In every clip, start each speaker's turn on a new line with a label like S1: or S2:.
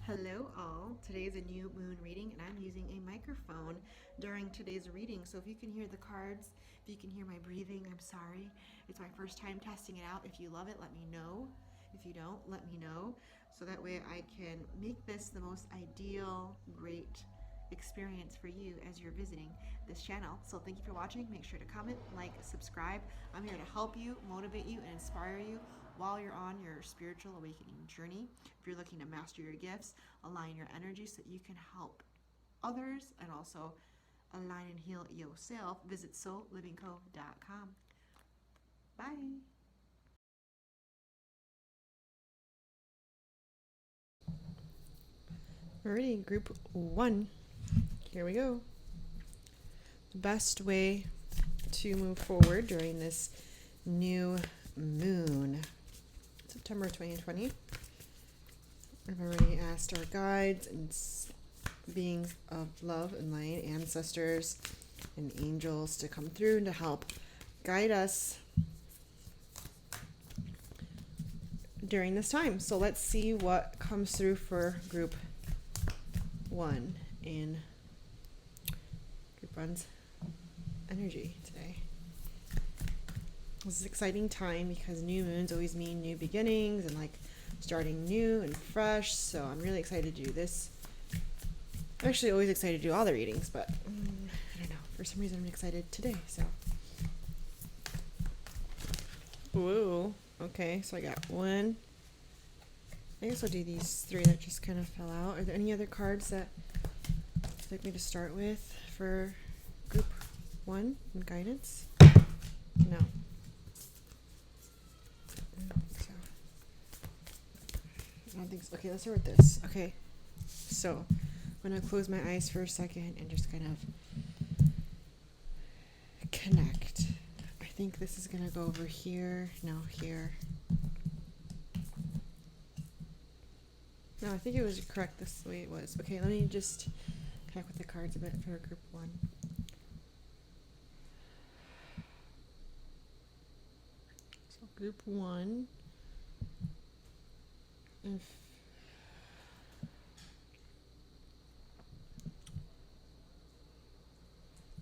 S1: Hello all. Today is a new moon reading and I'm using a microphone during today's reading. So if you can hear the cards, if you can hear my breathing, I'm sorry. It's my first time testing it out. If you love it, let me know. If you don't, let me know. So that way I can make this the most ideal, great experience for you as you're visiting this channel. So thank you for watching. Make sure to comment, like, subscribe. I'm here to help you, motivate you, and inspire you while you're on your spiritual awakening journey. If you're looking to master your gifts, align your energy so that you can help others and also align and heal yourself, visit soulivingco.com. Bye. Alrighty, group 1. Here we go. The best way to move forward during this new moon, September 2020. I've already asked our guides and beings of love and light, ancestors and angels to come through and to help guide us during this time. So let's see what comes through for group 1 in group 1's energy today. This is an exciting time because new moons always mean new beginnings and like starting new and fresh. So I'm really excited to do this. I'm actually always excited to do all the readings, but I don't know. For some reason I'm excited today. So, whoa. Okay, so I got 1. I guess I'll do these 3 that just kind of fell out. Are there any other cards that you'd like me to start with for group 1 in guidance? No. So, I don't think so. Okay, let's start with this. Okay, so I'm going to close my eyes for a second and just kind of connect. I think this is going to go over here. No, here. No, I think it was correct this way it was. Okay, let me just connect with the cards a bit for group 1. So group 1.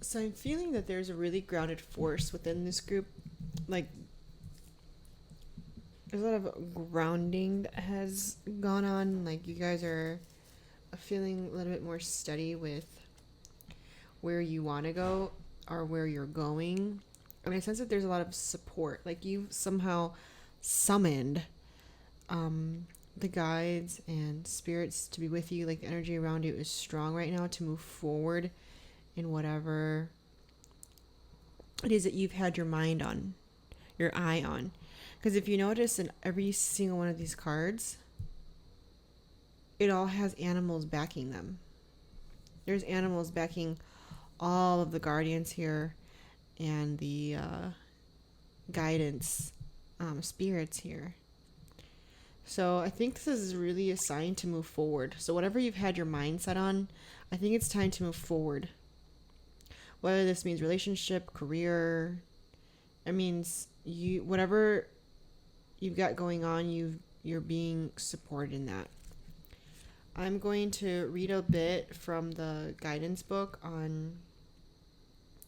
S1: So I'm feeling that there's a really grounded force within this group. Like, there's a lot of grounding that has gone on. Like, you guys are feeling a little bit more steady with where you want to go or where you're going. I mean, I sense that there's a lot of support. Like, you somehow summoned the guides and spirits to be with you. Like, the energy around you is strong right now to move forward in whatever it is that you've had your mind on, your eye on. Because if you notice in every single one of these cards, it all has animals backing them. There's animals backing all of the guardians here and the guidance spirits here. So I think this is really a sign to move forward. So whatever you've had your mind set on, I think it's time to move forward. Whether this means relationship, career, it means whatever you've got going on, you're being supported in that. I'm going to read a bit from the guidance book on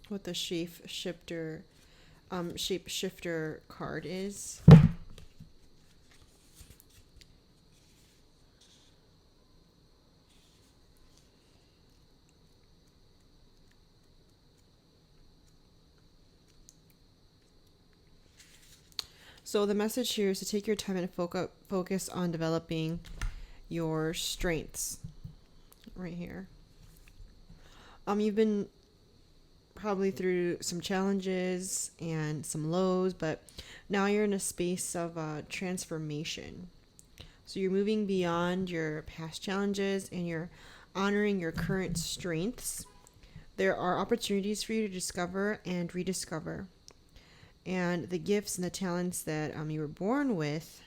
S1: what the shapeshifter card is. So the message here is to take your time and focus on developing your strengths. Right here. You've been probably through some challenges and some lows, but now you're in a space of transformation. So you're moving beyond your past challenges and you're honoring your current strengths. There are opportunities for you to discover and rediscover. And the gifts and the talents that you were born with,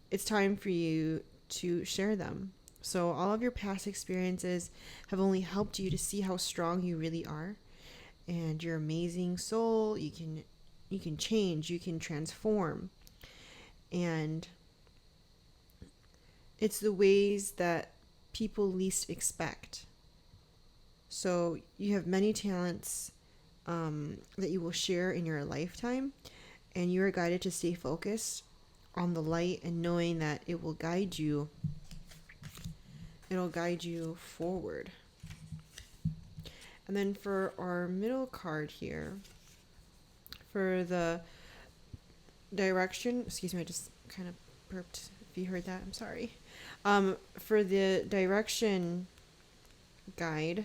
S1: it's time for you to share them. So all of your past experiences have only helped you to see how strong you really are. And your amazing soul, you can change, you can transform. And it's the ways that people least expect. So you have many talents that you will share in your lifetime, and you are guided to stay focused on the light and knowing that it will guide you. It'll guide you forward. And then for our middle card here, for the direction, excuse me, I just kind of burped. If you heard that, I'm sorry. For the direction guide,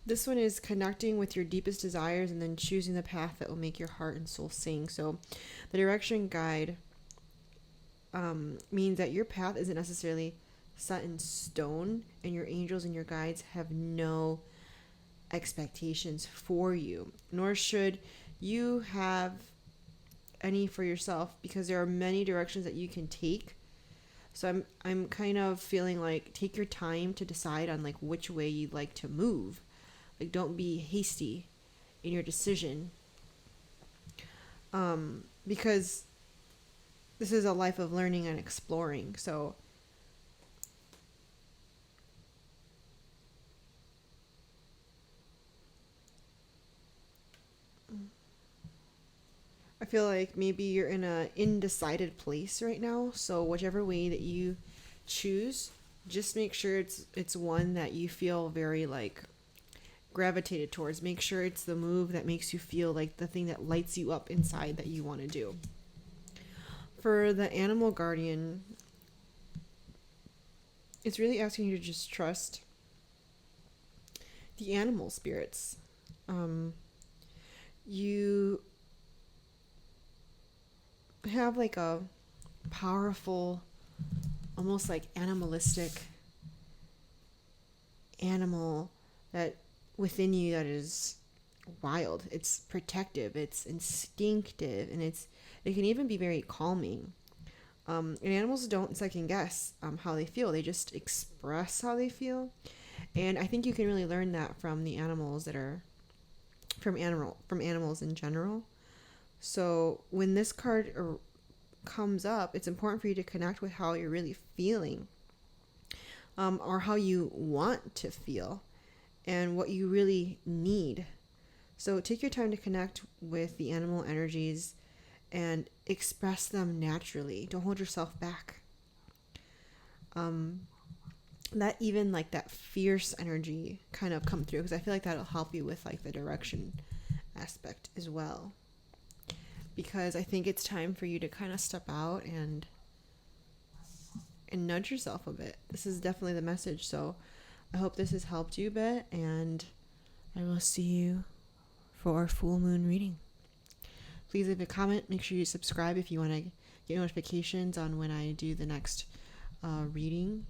S1: this one is connecting with your deepest desires and then choosing the path that will make your heart and soul sing. So the direction guide means that your path isn't necessarily set in stone, and your angels and your guides have no expectations for you, nor should you have any for yourself, because there are many directions that you can take. So I'm kind of feeling like take your time to decide on like which way you'd like to move. Like, don't be hasty in your decision, because this is a life of learning and exploring. So I feel like maybe you're in a undecided place right now. So whichever way that you choose, just make sure it's one that you feel very like gravitated towards. Make sure it's the move that makes you feel like the thing that lights you up inside that you want to do. For the animal guardian, it's really asking you to just trust the animal spirits. You have like a powerful, almost like animalistic animal that within you that is wild. It's protective, it's instinctive, and it can even be very calming. And animals don't second guess how they feel. They just express how they feel. And I think you can really learn that from the animals that are from animals in general. So when this card comes up, it's important for you to connect with how you're really feeling, or how you want to feel, and what you really need. So take your time to connect with the animal energies and express them naturally. Don't hold yourself back. That even like that fierce energy kind of come through, because I feel like that'll help you with like the direction aspect as well. Because I think it's time for you to kind of step out and nudge yourself a bit. This is definitely the message. So I hope this has helped you a bit, and I will see you for our full moon reading. Please leave a comment. Make sure you subscribe if you want to get notifications on when I do the next reading.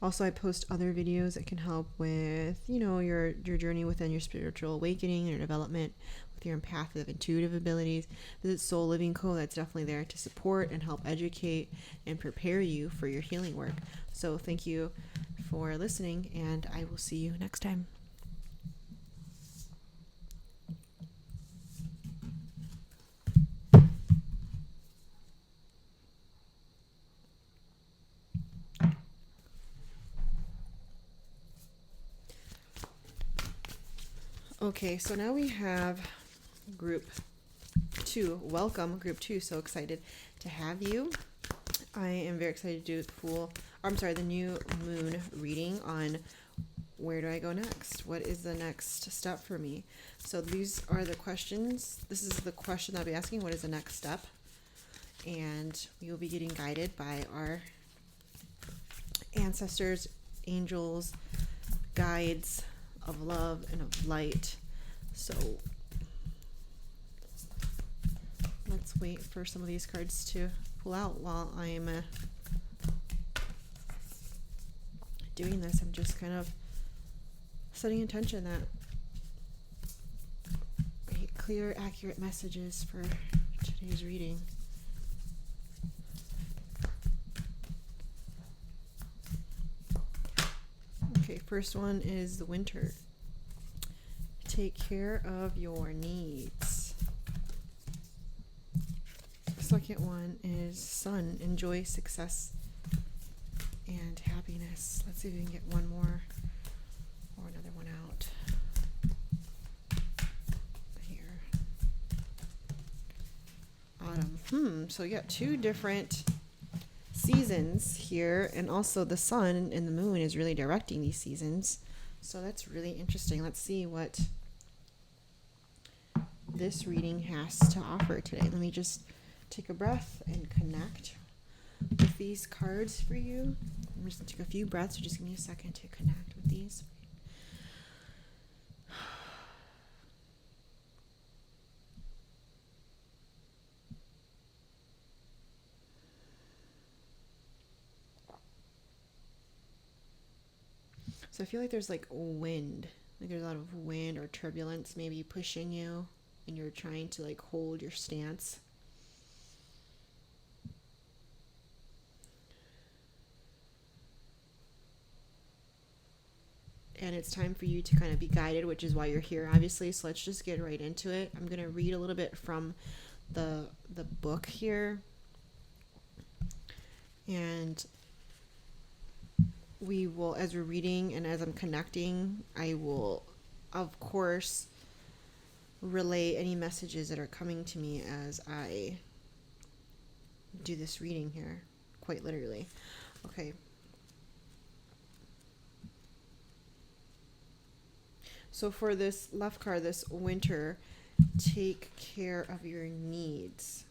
S1: Also, I post other videos that can help with, your journey within your spiritual awakening, your development with your empathic, intuitive abilities. Visit Soul Living Co. That's definitely there to support and help educate and prepare you for your healing work. So thank you for listening, and I will see you next time. Okay, so now we have group 2. Welcome, group 2. So excited to have you. I am very excited to do the new moon reading on where do I go next? What is the next step for me? So these are the questions. This is the question I'll be asking. What is the next step? And we will be getting guided by our ancestors, angels, guides of love and of light. So let's wait for some of these cards to pull out while I'm doing this. I'm just kind of setting intention that I get clear, accurate messages for today's reading. Okay, first one is the winter. Take care of your needs. second one is sun, enjoy success and happiness. Let's see if we can get one more or another one out. Here. Autumn. So you got two different seasons here, and also the sun and the moon is really directing these seasons. So that's really interesting. Let's see what this reading has to offer today. Let me just take a breath and connect with these cards for you. I'm just going to take a few breaths, so just give me a second to connect with these. So I feel like there's like wind, like there's a lot of wind or turbulence maybe pushing you, and you're trying to like hold your stance. And it's time for you to kind of be guided, which is why you're here, obviously. So let's just get right into it. I'm going to read a little bit from the book here. And we will, as we're reading and as I'm connecting, I will, of course, relay any messages that are coming to me as I do this reading here, quite literally. Okay. So for this left card, this winter, take care of your needs.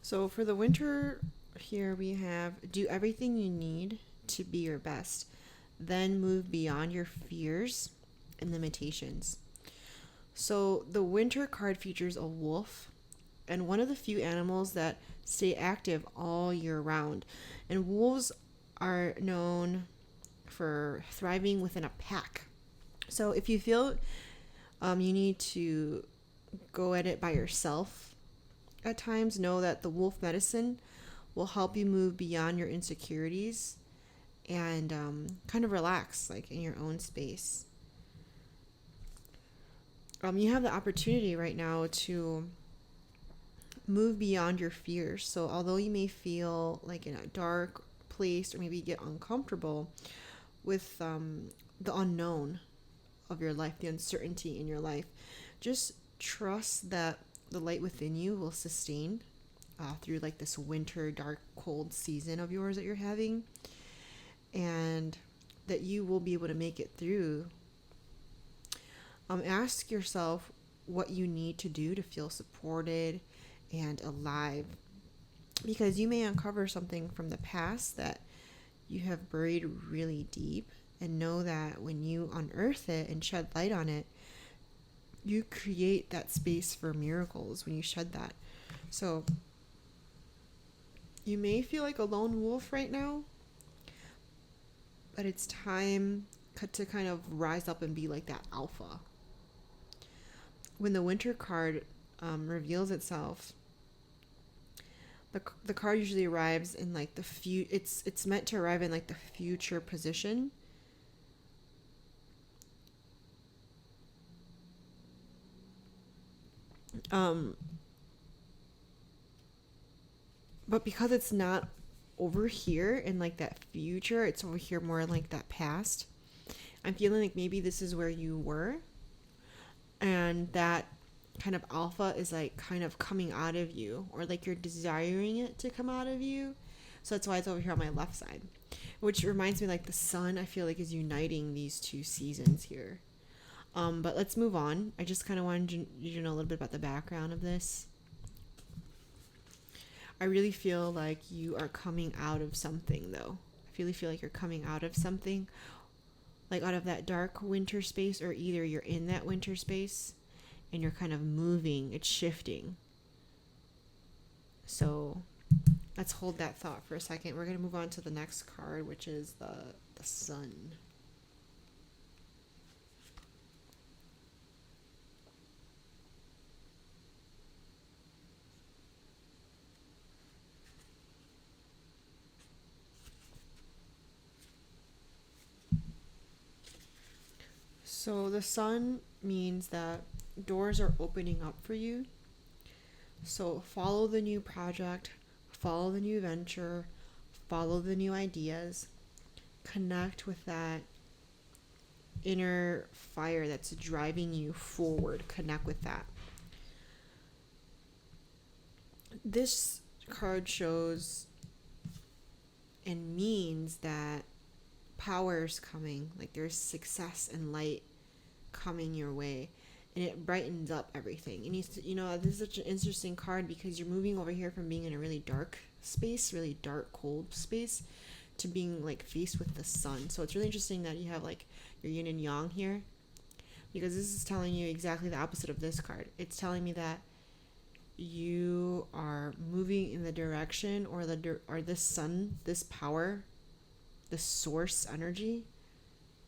S1: So for the winter here, we have do everything you need to be your best. Then move beyond your fears and limitations. So the winter card features a wolf, and one of the few animals that stay active all year round. And wolves are known for thriving within a pack. So if you feel you need to go at it by yourself at times, know that the wolf medicine will help you move beyond your insecurities and kind of relax, like in your own space. You have the opportunity right now to move beyond your fears. So although you may feel like in a dark place or maybe get uncomfortable with the unknown of your life, the uncertainty in your life, just trust that the light within you will sustain through like this winter, dark, cold season of yours that you're having, and that you will be able to make it through. Ask yourself what you need to do to feel supported and alive, because you may uncover something from the past that you have buried really deep, and know that when you unearth it and shed light on it, you create that space for miracles when you shed that. So you may feel like a lone wolf right now, but it's time to kind of rise up and be like that alpha. When the winter card reveals itself, the card usually arrives in like the it's meant to arrive in like the future position. But because it's not over here in like that future, it's over here more in like that past. I'm feeling like maybe this is where you were, and that kind of alpha is like kind of coming out of you, or like you're desiring it to come out of you. So that's why it's over here on my left side, which reminds me like the sun, I feel like, is uniting these two seasons here. But let's move on. I just kind of wanted you to know a little bit about the background of this. I really feel like you are coming out of something, though. I really feel like you're coming out of something, like out of that dark winter space, or either you're in that winter space and you're kind of moving, it's shifting. So let's hold that thought for a second. We're going to move on to the next card, which is the sun. So the sun means that doors are opening up for you. So follow the new project, follow the new venture, follow the new ideas, connect with that inner fire that's driving you forward. Connect with that. This card shows and means that power is coming, like there's success and light coming your way, and it brightens up everything. And this is such an interesting card because you're moving over here from being in a really dark space, really dark, cold space, to being like faced with the sun. So it's really interesting that you have like your yin and yang here, because this is telling you exactly the opposite of this card. It's telling me that you are moving in the direction, or this sun, this power, the source energy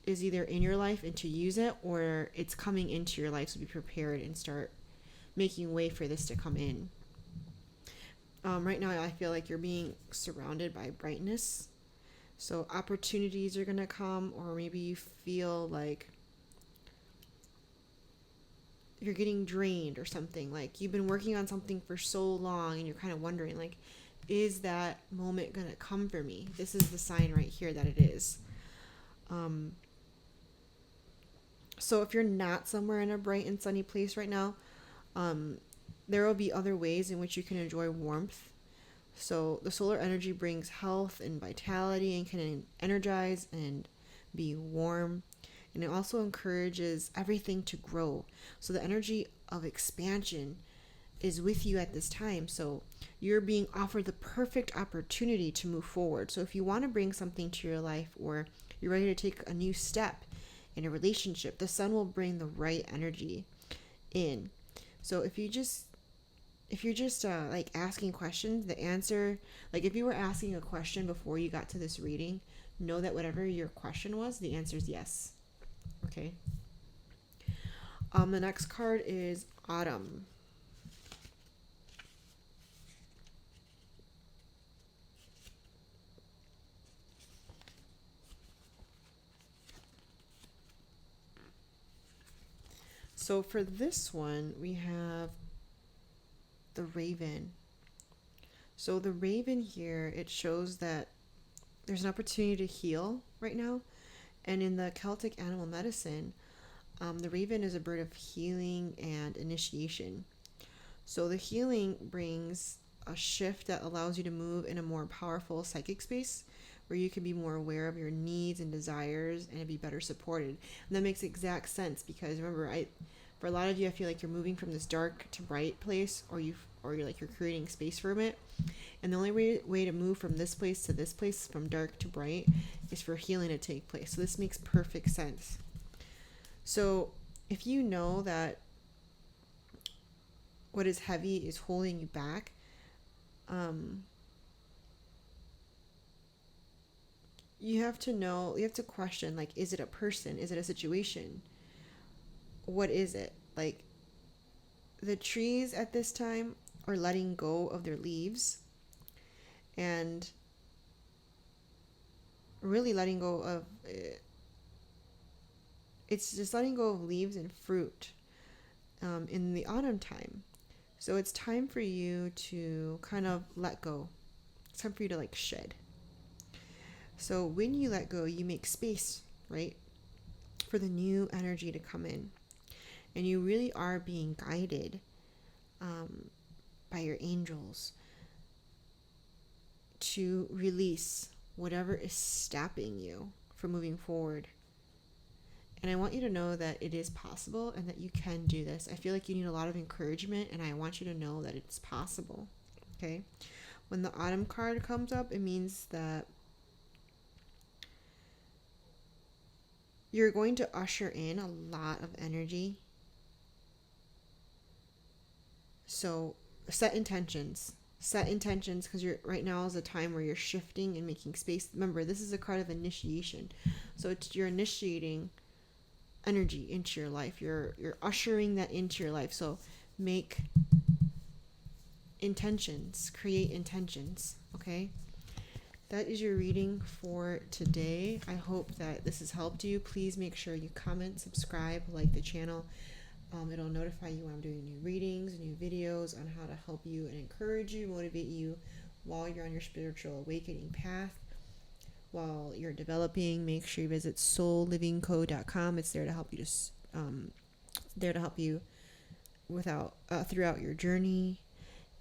S1: is either in your life and to use it, or it's coming into your life, so be prepared and start making way for this to come in. Right now I feel like you're being surrounded by brightness, so opportunities are gonna come, or maybe you feel like you're getting drained or something, like you've been working on something for so long and you're kind of wondering, like, is that moment gonna come for me? This is the sign right here that it is. So if you're not somewhere in a bright and sunny place right now, there will be other ways in which you can enjoy warmth. So the solar energy brings health and vitality and can energize and be warm. And it also encourages everything to grow. So the energy of expansion is with you at this time. So you're being offered the perfect opportunity to move forward. So if you want to bring something to your life, or you're ready to take a new step in a relationship, the sun will bring the right energy in. So if you're just like asking questions, the answer, like if you were asking a question before you got to this reading, know that whatever your question was, the answer is yes. Okay. The next card is Autumn. So for this one, we have the Raven. So the Raven here, it shows that there's an opportunity to heal right now. And in the Celtic animal medicine, the raven is a bird of healing and initiation. So the healing brings a shift that allows you to move in a more powerful psychic space, where you can be more aware of your needs and desires and be better supported. And that makes exact sense, because remember, for a lot of you, I feel like you're moving from this dark to bright place, or you're creating space for it. And the only way to move from this place to this place, from dark to bright, is for healing to take place. So this makes perfect sense. So if you know that what is heavy is holding you back, you have to question, like, is it a person? Is it a situation? What is it? Like, the trees at this time are letting go of their leaves, and really letting go of it. It's just letting go of leaves and fruit in the autumn time. So it's time for you to kind of let go. It's time for you to like shed. So when you let go, you make space, right, for the new energy to come in. And you really are being guided by your angels to release whatever is stopping you from moving forward. And I want you to know that it is possible and that you can do this. I feel like you need a lot of encouragement, and I want you to know that it's possible. Okay? When the autumn card comes up, it means that you're going to usher in a lot of energy. So set intentions. Set intentions, because right now is a time where you're shifting and making space. Remember, this is a card of initiation. So you're initiating energy into your life. You're ushering that into your life. So make intentions, create intentions, okay? that is your reading for today. I hope that this has helped you. Please make sure you comment, subscribe, like the channel. It'll notify you when I'm doing new readings, new videos on how to help you and encourage you, motivate you while you're on your spiritual awakening path. While you're developing, make sure you visit soullivingco.com. It's there to help you throughout your journey,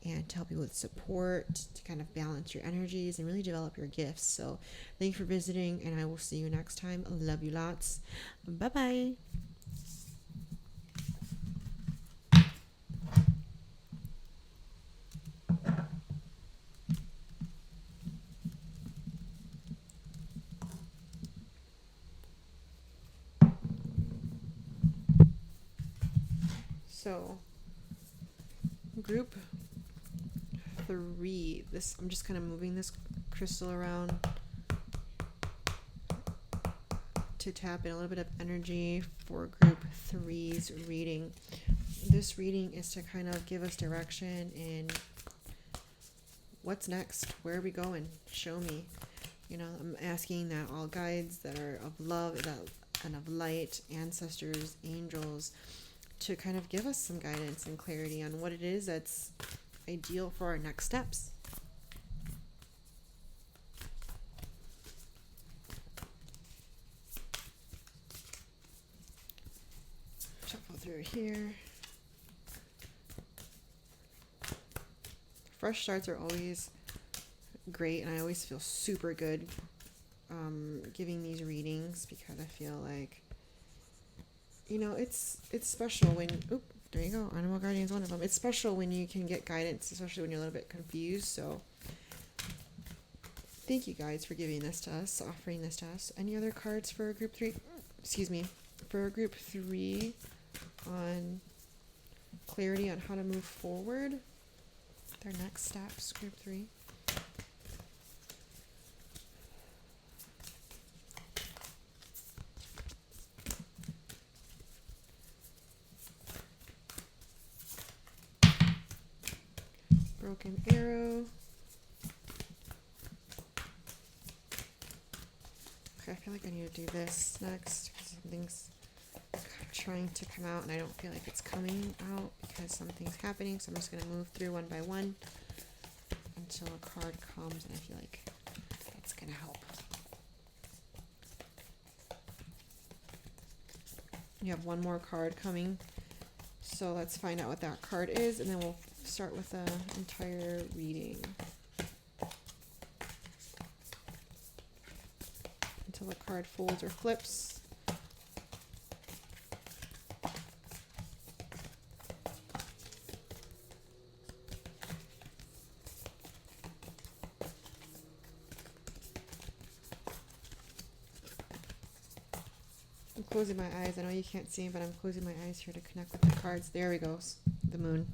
S1: and to help you with support, to kind of balance your energies and really develop your gifts. So thank you for visiting, and I will see you next time. Love you lots. Bye bye. So group 3, this, I'm just kind of moving this crystal around to tap in a little bit of energy for group 3's reading. This reading is to kind of give us direction in what's next. Where are we going? Show me. You know, I'm asking that all guides that are of love and of light, ancestors, angels, to kind of give us some guidance and clarity on what it is that's ideal for our next steps. Shuffle through here. Fresh starts are always great, and I always feel super good giving these readings, because I feel like, you know, it's special when, there you go, Animal Guardian is one of them. It's special when you can get guidance, especially when you're a little bit confused. So thank you guys for giving this to us, offering this to us. Any other cards for group 3? Excuse me, for group 3 on clarity on how to move forward, their next steps, group 3. Broken arrow. Okay, I feel like I need to do this next because something's trying to come out and I don't feel like it's coming out because something's happening. So I'm just going to move through one by one until a card comes, and I feel like it's going to help. You have one more card coming. So let's find out what that card is, and then we'll start with the entire reading until the card folds or flips. I'm closing my eyes. I know you can't see, but I'm closing my eyes here to connect with the cards. There we go. The moon.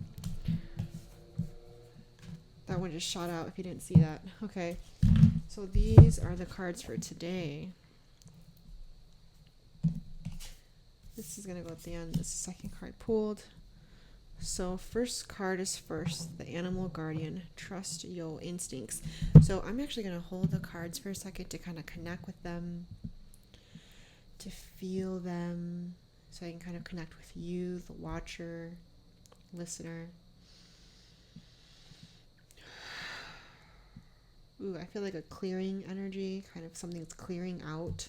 S1: That one just shot out if you didn't see that. Okay. So these are the cards for today. This is going to go at the end. This is the second card pulled. So first card is first, the Animal Guardian. Trust your instincts. So I'm actually going to hold the cards for a second to kind of connect with them, to feel them, so I can kind of connect with you, the watcher, listener. Ooh, I feel like a clearing energy, kind of something that's clearing out.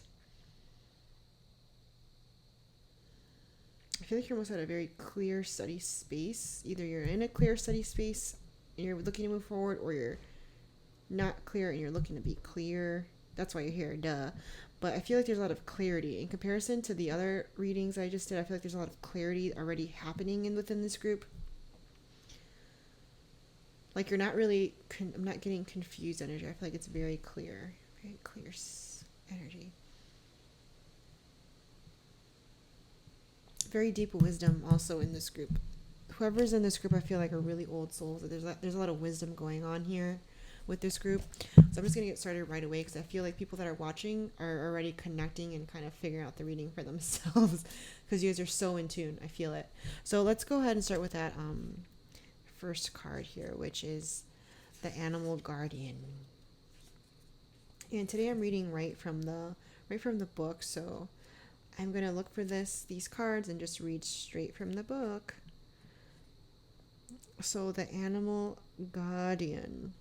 S1: I feel like you're almost at a very clear, steady space. Either you're in a clear, steady space and you're looking to move forward, or you're not clear and you're looking to be clear. That's why you're here, duh. But I feel like there's a lot of clarity. In comparison to the other readings I just did, I feel like there's a lot of clarity already happening within this group. Like you're not really, I'm not getting confused energy. I feel like it's very clear energy. Very deep wisdom also in this group. Whoever's in this group, I feel like are really old souls. There's a lot of wisdom going on here with this group. So I'm just going to get started right away because I feel like people that are watching are already connecting and kind of figuring out the reading for themselves because you guys are so in tune. I feel it. So let's go ahead and start with that first card here, which is the Animal Guardian. And today I'm reading right from the book, so I'm gonna look for these cards and just read straight from the book. So the animal guardian.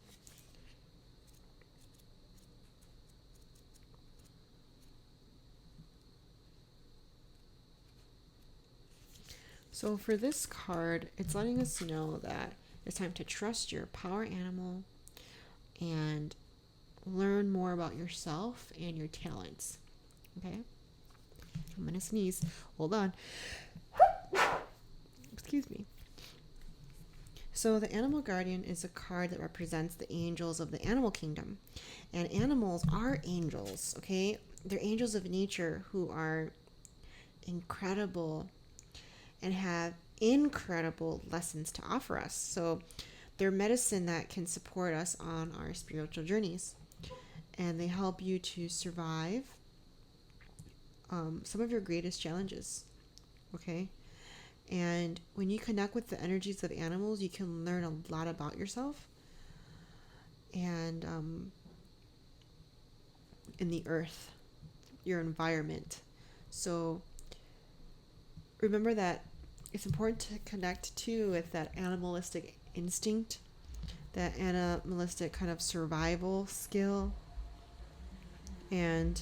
S1: So for this card, it's letting us know that it's time to trust your power animal and learn more about yourself and your talents. Okay? I'm gonna sneeze. Hold on. Excuse me. So the animal guardian is a card that represents the angels of the animal kingdom. And animals are angels, okay? They're angels of nature who are incredible and have incredible lessons to offer us. So they're medicine that can support us on our spiritual journeys. And they help you to survive some of your greatest challenges, okay? And when you connect with the energies of animals, you can learn a lot about yourself and in the earth, your environment. So remember that it's important to connect too with that animalistic instinct, that animalistic kind of survival skill. And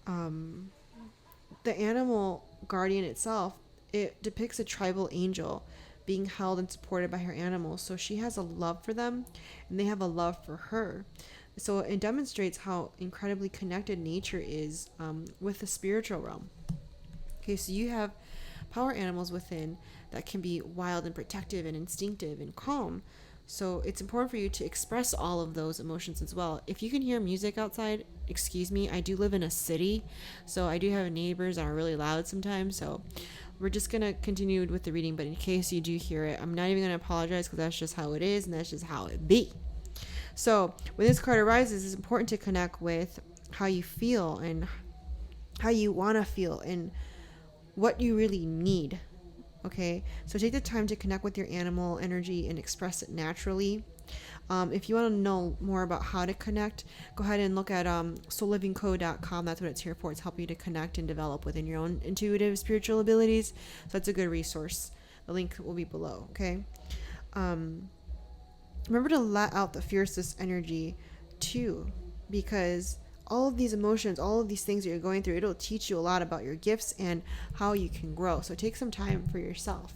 S1: the animal guardian itself, it depicts a tribal angel being held and supported by her animals. So she has a love for them and they have a love for her. So it demonstrates how incredibly connected nature is with the spiritual realm. Okay, so you have power animals within that can be wild and protective and instinctive and calm. So it's important for you to express all of those emotions as well. If you can hear music outside, excuse me, I do live in a city, so I do have neighbors that are really loud sometimes. So we're just going to continue with the reading, but in case you do hear it, I'm not even going to apologize because that's just how it is and that's just how it be. So when this card arises, it's important to connect with how you feel and how you want to feel and what you really need. Okay, so take the time to connect with your animal energy and express it naturally. If you want to know more about how to connect, go ahead and look at soulivingco.com. That's what it's here for. It's helping you to connect and develop within your own intuitive spiritual abilities. So that's a good resource. The link will be below. Okay. Remember to let out the fiercest energy too, because all of these emotions, all of these things that you're going through, it'll teach you a lot about your gifts and how you can grow. So take some time for yourself.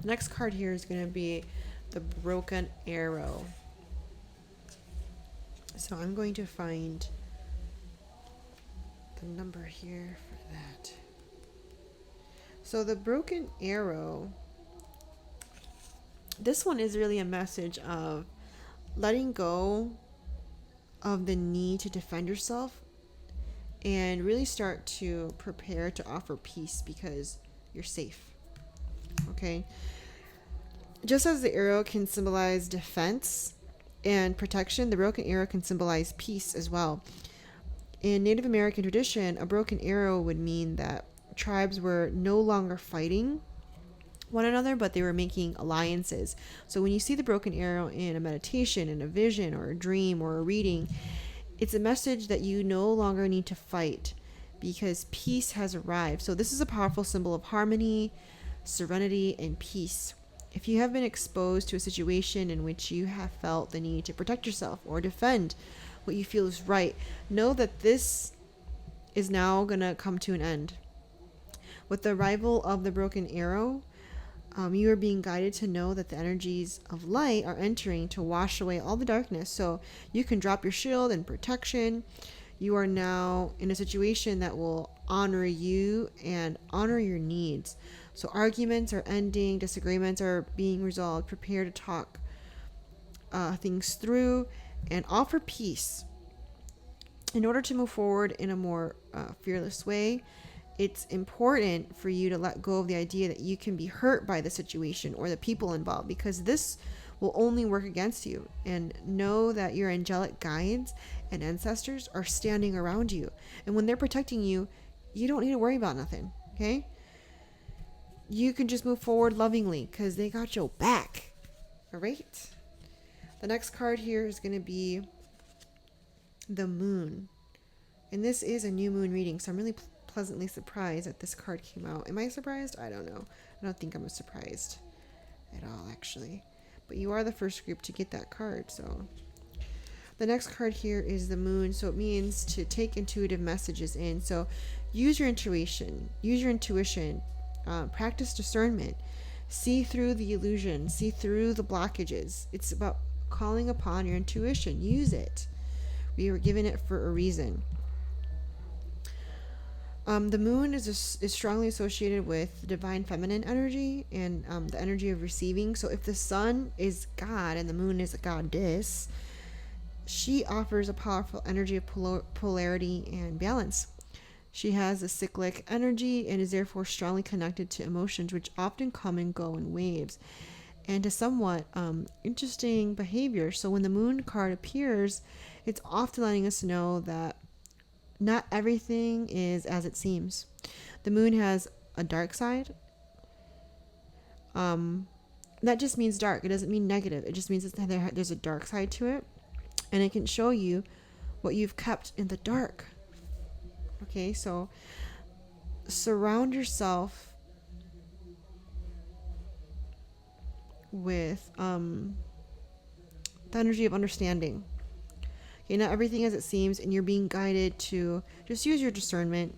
S1: The next card here is going to be the broken arrow. So I'm going to find the number here for that. So the broken arrow, this one is really a message of letting go of the need to defend yourself and really start to prepare to offer peace because you're safe. Okay? Just as the arrow can symbolize defense and protection, the broken arrow can symbolize peace as well. In Native American tradition, a broken arrow would mean that tribes were no longer fighting one another, but they were making alliances. So when you see the broken arrow in a meditation, in a vision, or a dream, or a reading, it's a message that you no longer need to fight because peace has arrived. So this is a powerful symbol of harmony, serenity, and peace. If you have been exposed to a situation in which you have felt the need to protect yourself or defend what you feel is right, know that this is now going to come to an end. With the arrival of the broken arrow, you are being guided to know that the energies of light are entering to wash away all the darkness. So you can drop your shield and protection. You are now in a situation that will honor you and honor your needs. So arguments are ending, disagreements are being resolved. Prepare to talk things through and offer peace. In order to move forward in a more fearless way, it's important for you to let go of the idea that you can be hurt by the situation or the people involved, because this will only work against you. And know that your angelic guides and ancestors are standing around you. And when they're protecting you, you don't need to worry about nothing, okay? You can just move forward lovingly because they got your back. All right? The next card here is going to be the moon. And this is a new moon reading, so I'm really pleasantly surprised that this card came out. Am I surprised? I don't know. I don't think I'm surprised at all, actually. But you are the first group to get that card, so. The next card here is the moon, so it means to take intuitive messages in. So use your intuition, practice discernment, see through the illusion, see through the blockages. It's about calling upon your intuition. Use it. We were given it for a reason. The moon is strongly associated with divine feminine energy and the energy of receiving. So if the sun is God and the moon is a goddess, she offers a powerful energy of polarity and balance. She has a cyclic energy and is therefore strongly connected to emotions, which often come and go in waves, and to somewhat interesting behavior. So when the moon card appears, it's often letting us know that not everything is as it seems. The moon has a dark side. That just means dark. It doesn't mean negative. It just means there's a dark side to it. And it can show you what you've kept in the dark. Okay, so surround yourself with the energy of understanding. Okay, not everything as it seems, and you're being guided to just use your discernment.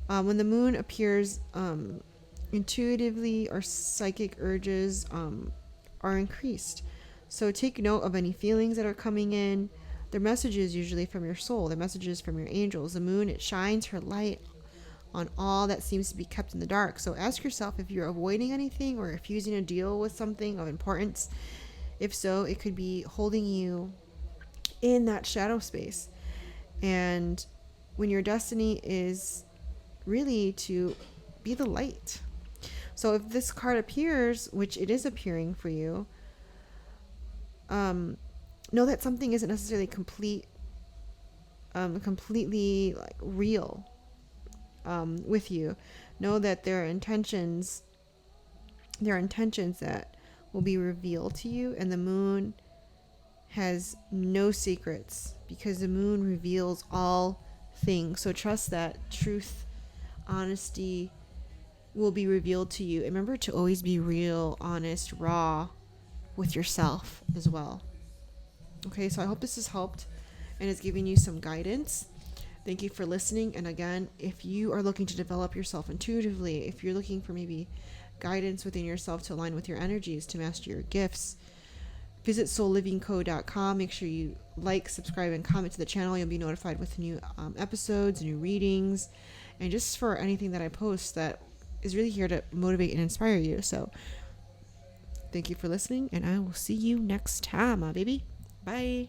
S1: When the moon appears, intuitively or psychic urges are increased. So take note of any feelings that are coming in. They're messages usually from your soul. They're messages from your angels. The moon, it shines her light on all that seems to be kept in the dark. So ask yourself if you're avoiding anything or refusing to deal with something of importance. If so, it could be holding you in that shadow space. And when your destiny is really to be the light. So if this card appears, which it is appearing for you, know that something isn't necessarily completely like real with you. Know that there are intentions that will be revealed to you, and the moon has no secrets because the moon reveals all things. So trust that truth, honesty will be revealed to you. And remember to always be real, honest, raw with yourself as well. Okay, so I hope this has helped and is giving you some guidance. Thank you for listening. And again, if you are looking to develop yourself intuitively, if you're looking for maybe guidance within yourself to align with your energies, to master your gifts, visit soulivingco.com. Make sure you like, subscribe, and comment to the channel. You'll be notified with new episodes, new readings, and just for anything that I post that is really here to motivate and inspire you. So thank you for listening, and I will see you next time, baby. Bye.